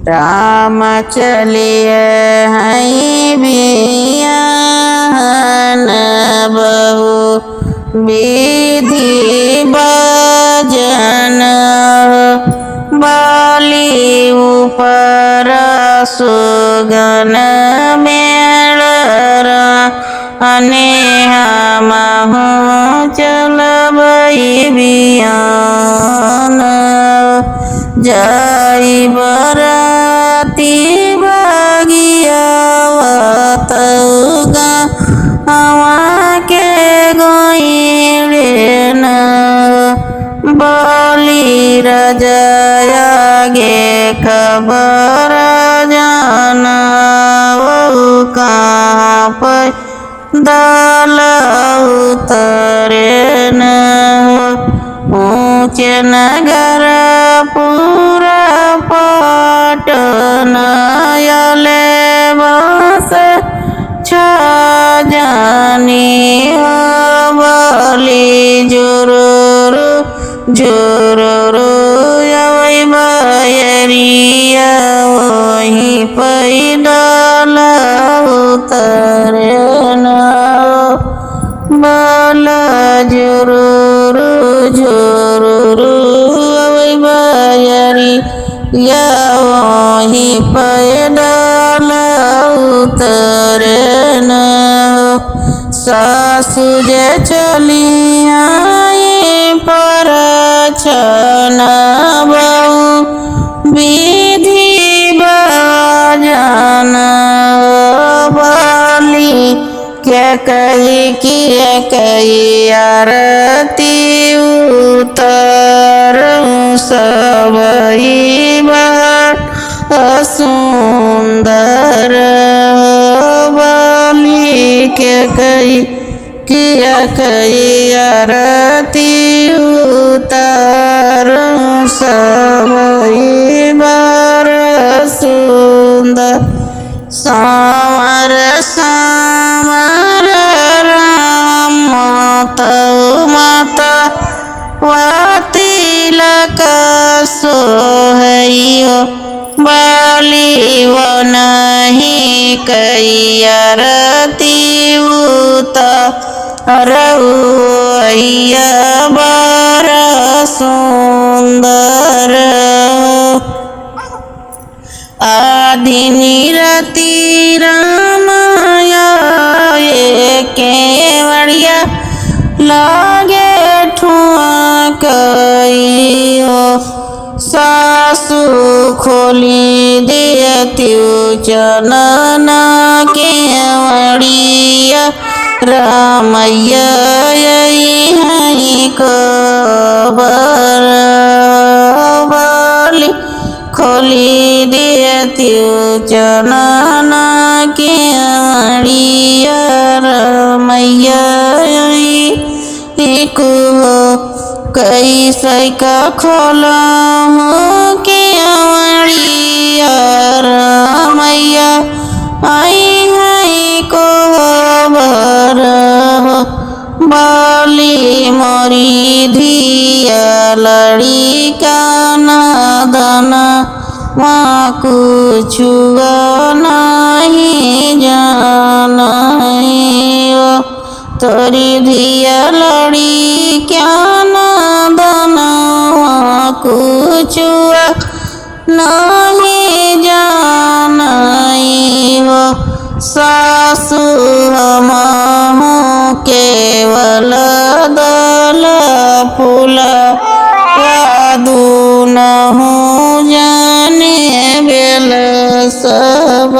राम चलिए हैं बियान बहु विधि भजन बाली ऊपर सुगन मेल अनेह महु चलबई बियान जाई बराती बगियावतगा हवा के गोइले न बलि रजया गे खबर जाना कहाँ पर दल उतरे न ऊँचे नगर पूरा पटन यले बस जानी बलि जुरुरु जुरुरु यवै बयरिया वही पैदल उतरे न बल जुरुरु जुरुरु यवै बयरिया वही पैदल उतरे न सासु जे चली आई पर छन बहु विधि भजन बलि क्या कही आरती उतर सबई बार सुंदर बलि क्या कही आरती उतर सबई बार सुंदर सामर सामर राम माता माता तिलक सोहैयो बलि नहीं कैरती उतरैया बर सुंदर आदिनी रति रामाया केवड़िया लागे ठुआकइयो सासु खोली दियति चनन केवड़िया रामैया यही कबर बलि खोली दियति चनन केवड़िया रामैया कैसे का खोला केवड़िया रामैया आई है को बर बलि मोरी धिया लड़ी का नादन माँ कुछ नहीं जानियो तोरी धिया लड़ी क्या नादन माँ कुछ नहीं जानियो सासु हमहु केवल दल फूल यादू नहु जाने बेल सब